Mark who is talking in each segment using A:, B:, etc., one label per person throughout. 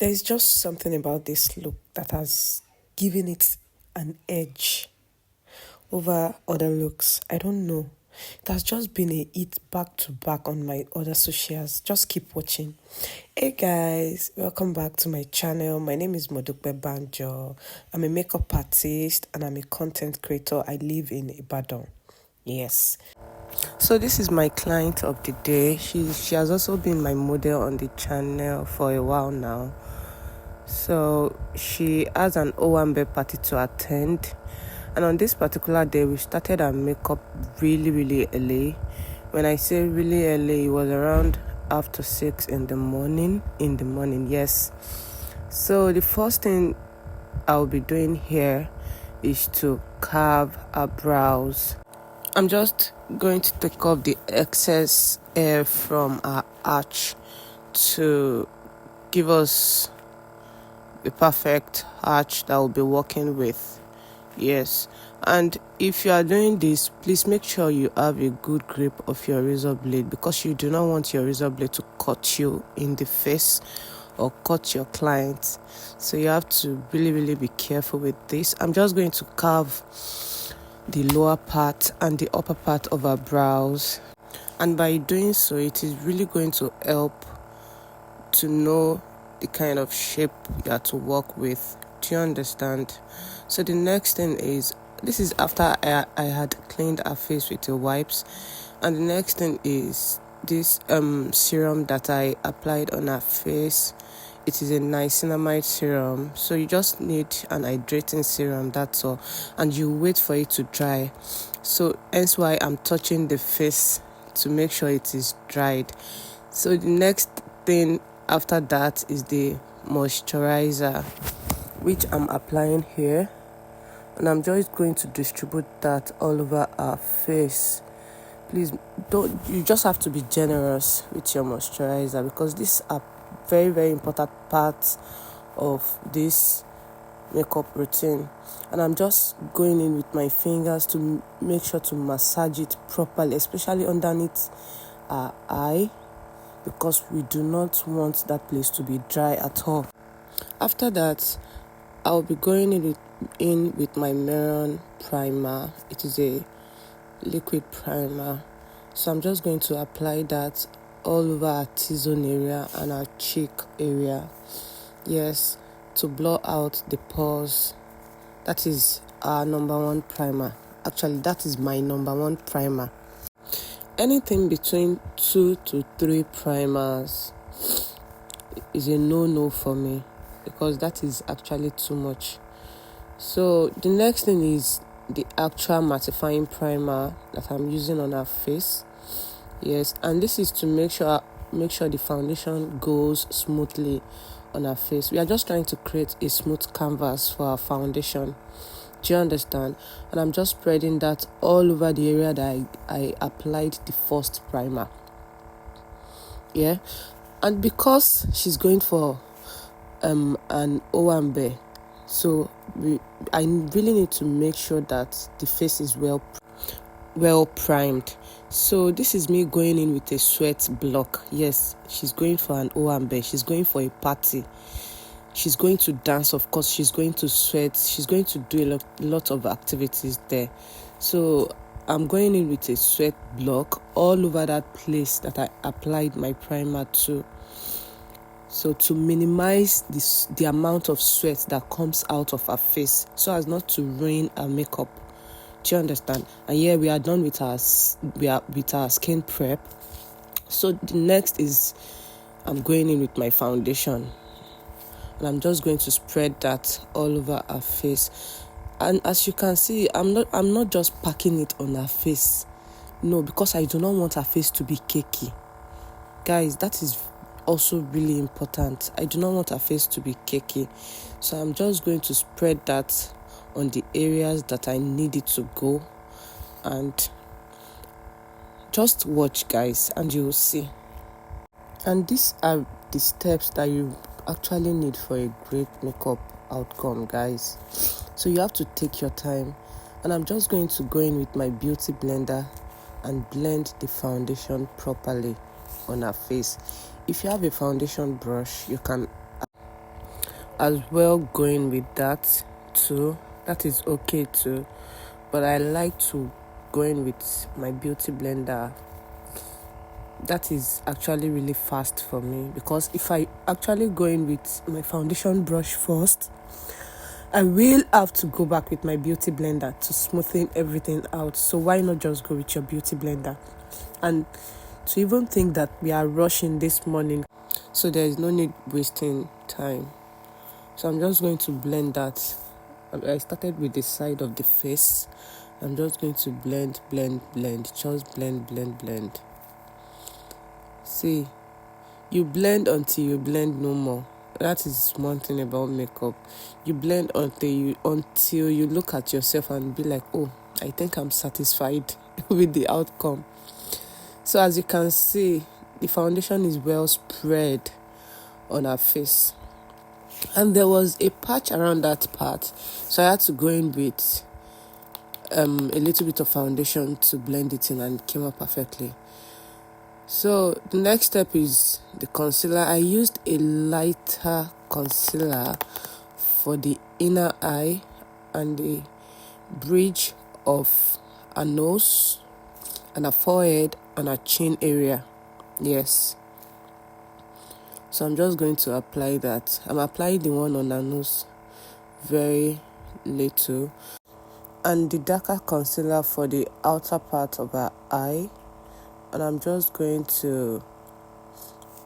A: There's just something about this look that has given it an edge over other looks. I don't know. It has just been a hit back to back on my other socials. Just keep watching. Hey guys, welcome back to my channel. My name is Modukbe Banjo. I'm a makeup artist and I'm a content creator. I live in Ibadan. Yes. So this is my client of the day. She has also been my model on the channel for a while now. So she has an Owambe party to attend. And on this particular day, we started our makeup really early. When I say really early, it was around after 6 in the morning. Yes. So the first thing I'll be doing here is to carve our brows. I'm just going to take off the excess hair from our arch to give us the perfect arch that we'll be working with. Yes, and if you are doing this, please make sure you have a good grip of your razor blade, because you do not want your razor blade to cut you in the face or cut your client. So you have to really be careful with this. I'm just going to carve the lower part and the upper part of our brows, and by doing so, it is really going to help to know the kind of shape you have to work with. Do you understand? So the next thing is, this is after I had cleaned her face with the wipes, and the next thing is this serum that I applied on her face. It is a niacinamide serum, so you just need an hydrating serum, that's all, and you wait for it to dry. So hence why I'm touching the face to make sure it is dried. So the next thing after that is the moisturizer, which I'm applying here, and I'm just going to distribute that all over our face. Please you just have to be generous with your moisturizer, because these are very important parts of this makeup routine. And I'm just going in with my fingers to make sure to massage it properly, especially underneath our eye, because we do not want that place to be dry at all. After that, I'll be going in with my Maroon primer. It is a liquid primer, so I'm just going to apply that all over our T-zone area and our cheek area. Yes, to blur out the pores. That is our number one primer. Actually, that is my number one primer. Anything between 2 to 3 primers is a no for me, because that is actually too much. So the next thing is the actual mattifying primer that I'm using on our face. Yes, and this is to make sure the foundation goes smoothly on our face. We are just trying to create a smooth canvas for our foundation. Do you understand? And I'm just spreading that all over the area that I applied the first primer. Yeah, and because she's going for an Owambe, so I really need to make sure that the face is well primed. So this is me going in with a sweat block. Yes, she's going for an Owambe. She's going for a party. She's going to dance, of course. She's going to sweat. She's going to do a lot of activities there. So I'm going in with a sweat block all over that place that I applied my primer to. So to minimize the amount of sweat that comes out of her face, so as not to ruin her makeup. Do you understand? And yeah, we are done with our skin prep. So the next is I'm going in with my foundation, and I'm just going to spread that all over her face. And as you can see, I'm not just packing it on her face. No, because I do not want her face to be cakey. Guys, that is also really important. I do not want her face to be cakey. So I'm just going to spread that on the areas that I need it to go, and just watch, guys, and you will see. And these are the steps that you actually need for a great makeup outcome, guys. So you have to take your time, and I'm just going to go in with my beauty blender and blend the foundation properly on her face. If you have a foundation brush, you can as well going with that too. That is okay too. But I like to go in with my beauty blender. That is actually really fast for me, because if I actually go in with my foundation brush first, I will have to go back with my beauty blender to smoothen everything out. So why not just go with your beauty blender? And to even think that we are rushing this morning, so there is no need wasting time. So I'm just going to blend that. I started with the side of the face. I'm just going to blend. Just blend. See, you blend until you blend no more. That is one thing about makeup. You blend until you look at yourself and be like, oh, I think I'm satisfied with the outcome. So as you can see, the foundation is well spread on her face. And there was a patch around that part. So I had to go in with a little bit of foundation to blend it in, and it came out perfectly. So the next step is the concealer. I used a lighter concealer for the inner eye and the bridge of a nose and a forehead and a chin area. Yes. So I'm just going to apply that. I'm applying the one on her nose, very little, and the darker concealer for the outer part of her eye. And I'm just going to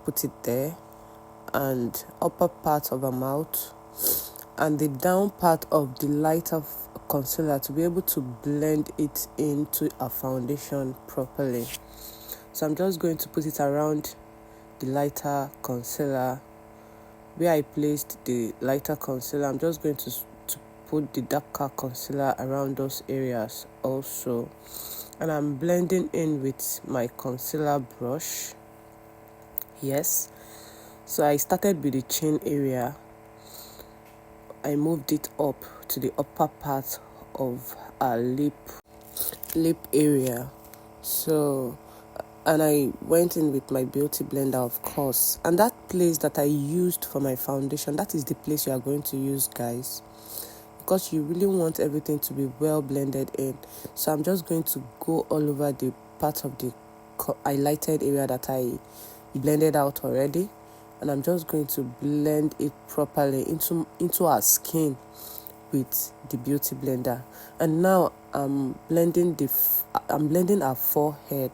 A: put it there, and upper part of her mouth, and the down part of the lighter concealer, to be able to blend it into a foundation properly. So I'm just going to put it around the lighter concealer. Where I placed the lighter concealer, I'm just going to put the darker concealer around those areas also. And I'm blending in with my concealer brush. Yes. So I started with the chin area. I moved it up to the upper part of our lip area. So, and I went in with my beauty blender, of course. And that place that I used for my foundation, that is the place you are going to use, guys, because you really want everything to be well blended in. So I'm just going to go all over the part of the highlighted area that I blended out already, and I'm just going to blend it properly into our skin with the beauty blender. And now I'm blending our forehead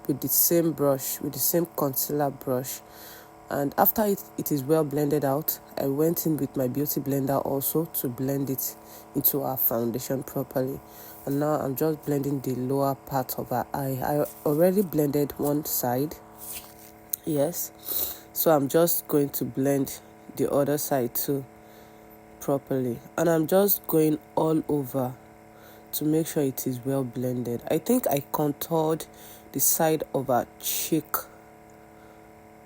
A: with the same brush, with the same concealer brush. And after it is well blended out, I went in with my beauty blender also to blend it into our foundation properly. And now I'm just blending the lower part of our eye. I already blended one side. Yes. So I'm just going to blend the other side too properly. And I'm just going all over to make sure it is well blended. I think I contoured the side of our cheek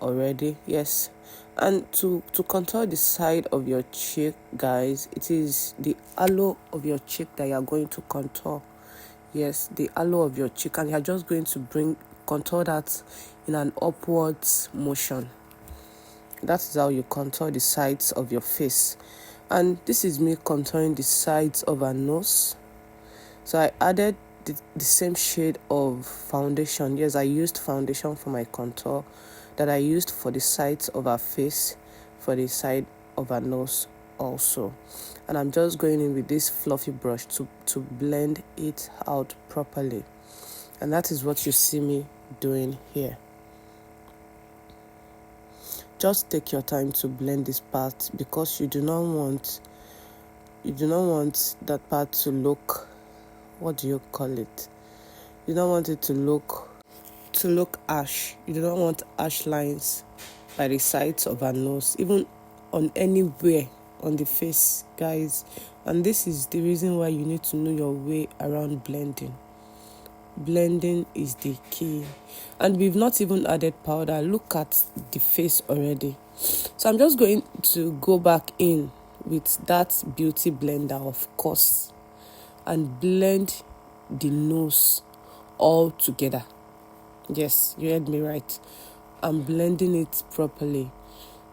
A: already. Yes. And to contour the side of your cheek, guys, it is the hollow of your cheek that you are going to contour. Yes, the hollow of your cheek, and you are just going to contour that in an upwards motion. That is how you contour the sides of your face. And this is me contouring the sides of her nose. So I added the same shade of foundation. Yes, I used foundation for my contour that I used for the sides of her face, for the side of her nose also. And I'm just going in with this fluffy brush to blend it out properly. And that is what you see me doing here. Just take your time to blend this part, because you do not want that part to look, what do you call it? You don't want it to look ash. You do not want ash lines by the sides of her nose, even on anywhere on the face, guys. And this is the reason why you need to know your way around blending. Blending is the key. And we've not even added powder. Look at the face already. So I'm just going to go back in with that beauty blender, of course, and blend the nose all together. Yes, you heard me right. I'm blending it properly.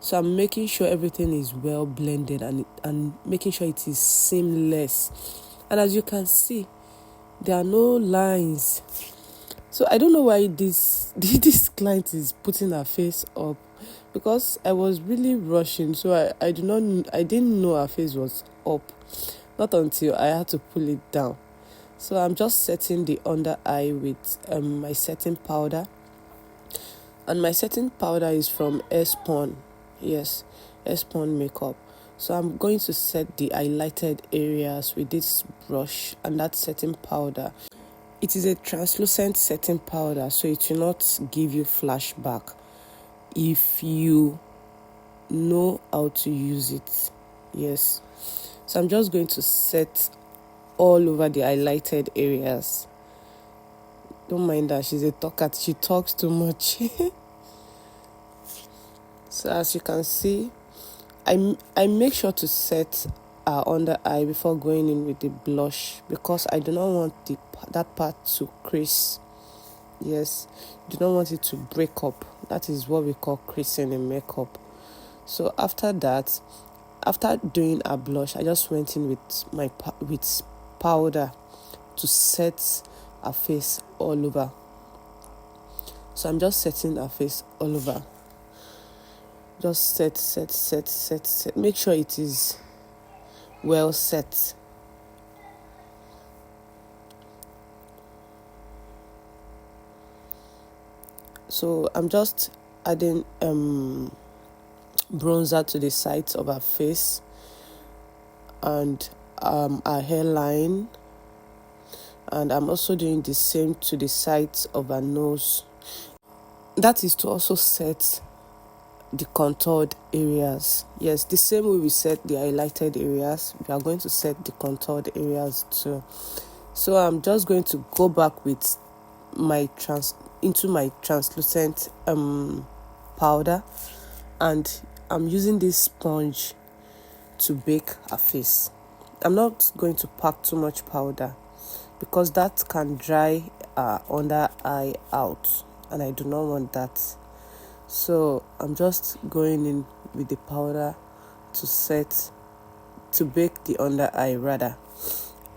A: So I'm making sure everything is well blended and making sure it is seamless. And as you can see, there are no lines. So I don't know why this client is putting her face up, because I was really rushing. So I didn't know her face was up, not until I had to pull it down. So I'm just setting the under eye with my setting powder. And my setting powder is from Espon. Yes, Espon makeup. So I'm going to set the highlighted areas with this brush and that setting powder. It is a translucent setting powder, so it will not give you flashback if you know how to use it. Yes. So I'm just going to set all over the highlighted areas. Don't mind her, she's a talker. She talks too much. So as you can see, I make sure to set our under eye before going in with the blush, because I do not want that part to crease. Yes, do not want it to break up. That is what we call creasing in makeup. So after that, after doing a blush, I just went in with powder to set her face all over. So I'm just setting her face all over. Just set. Make sure it is well set. So I'm just adding bronzer to the sides of her face and her hairline, and I'm also doing the same to the sides of her nose. That is to also set the contoured areas. Yes, the same way we set the highlighted areas, we are going to set the contoured areas too. So I'm just going to go back with my translucent powder, and I'm using this sponge to bake her face. I'm not going to pack too much powder because that can dry under eye out, and I do not want that. So I'm just going in with the powder to bake the under eye rather,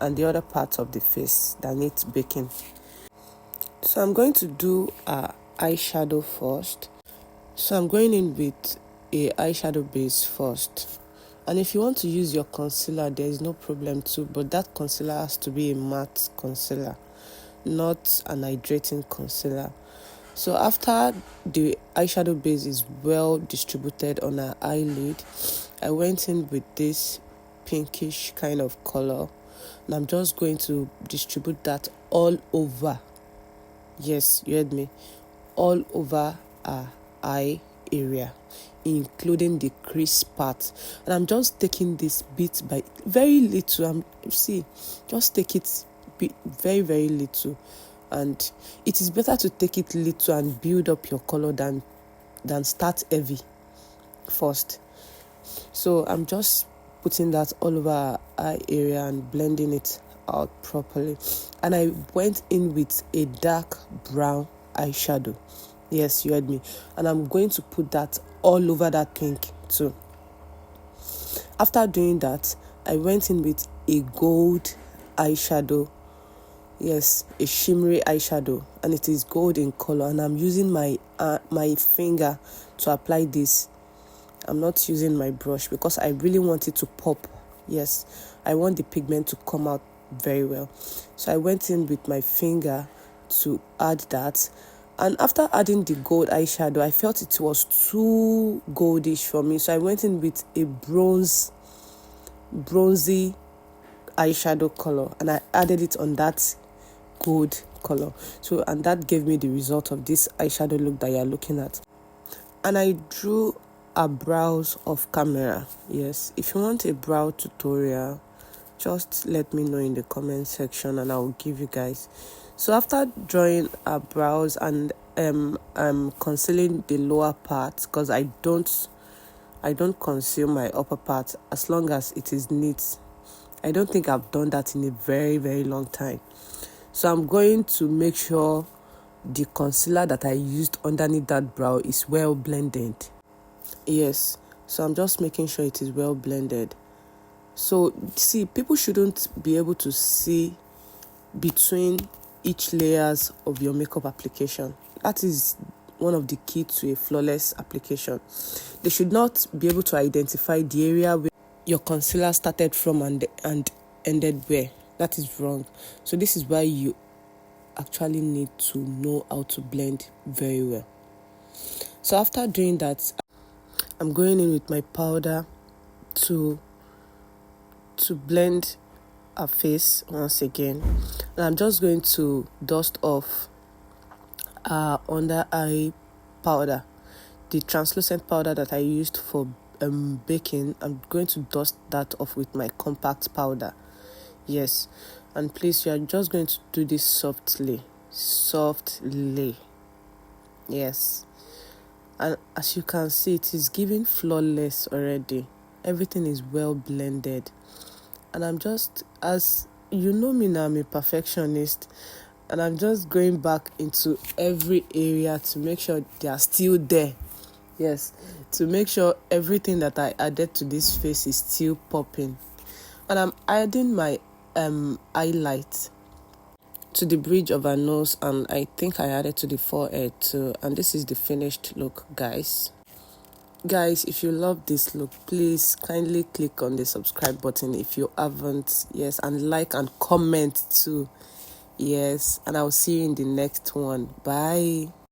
A: and the other parts of the face that needs baking. So I'm going to do eyeshadow first. So I'm going in with a eyeshadow base first. And if you want to use your concealer, there is no problem too, but that concealer has to be a matte concealer, not an hydrating concealer. So after the eyeshadow base is well distributed on her eyelid, I went in with this pinkish kind of color, and I'm just going to distribute that all over. Yes, you heard me. All over her eye area, including the crease part. And I'm just taking this bit by very little. Just take it very, very little. And it is better to take it little and build up your color than start heavy first. So I'm just putting that all over our eye area and blending it out properly. And I went in with a dark brown eyeshadow. Yes, you heard me. And I'm going to put that all over that pink too. After doing that, I went in with a gold eyeshadow. Yes, a shimmery eyeshadow, and it is gold in color, and I'm using my finger to apply this. I'm not using my brush because I really want it to pop. Yes, I want the pigment to come out very well. So I went in with my finger to add that, and after adding the gold eyeshadow, I felt it was too goldish for me, so I went in with a bronzy eyeshadow color, and I added it on that gold color. So, and that gave me the result of this eyeshadow look that you're looking at. And I drew a brows off camera. Yes, if you want a brow tutorial, just let me know in the comment section and I'll give you guys. So after drawing a brows and concealing the lower part, because I don't conceal my upper part as long as it is neat. I don't think I've done that in a very, very long time. So I'm going to make sure the concealer that I used underneath that brow is well blended. Yes, so I'm just making sure it is well blended. So see, people shouldn't be able to see between each layers of your makeup application. That is one of the key to a flawless application. They should not be able to identify the area where your concealer started from and ended where. That is wrong. So this is why you actually need to know how to blend very well. So after doing that, I'm going in with my powder to blend her face once again, and I'm just going to dust off under eye powder, the translucent powder that I used for baking. I'm going to dust that off with my compact powder. Yes, and please, you are just going to do this softly. Yes, and as you can see, it is giving flawless already. Everything is well blended, and I'm just, as you know me now, I'm a perfectionist, and I'm just going back into every area to make sure they are still there. Yes, to make sure everything that I added to this face is still popping. And I'm adding my highlight to the bridge of her nose, and I think I added to the forehead too. And this is the finished look, guys. Guys, if you love this look, please kindly click on the subscribe button if you haven't. Yes, and like and comment too. Yes, and I'll see you in the next one. Bye.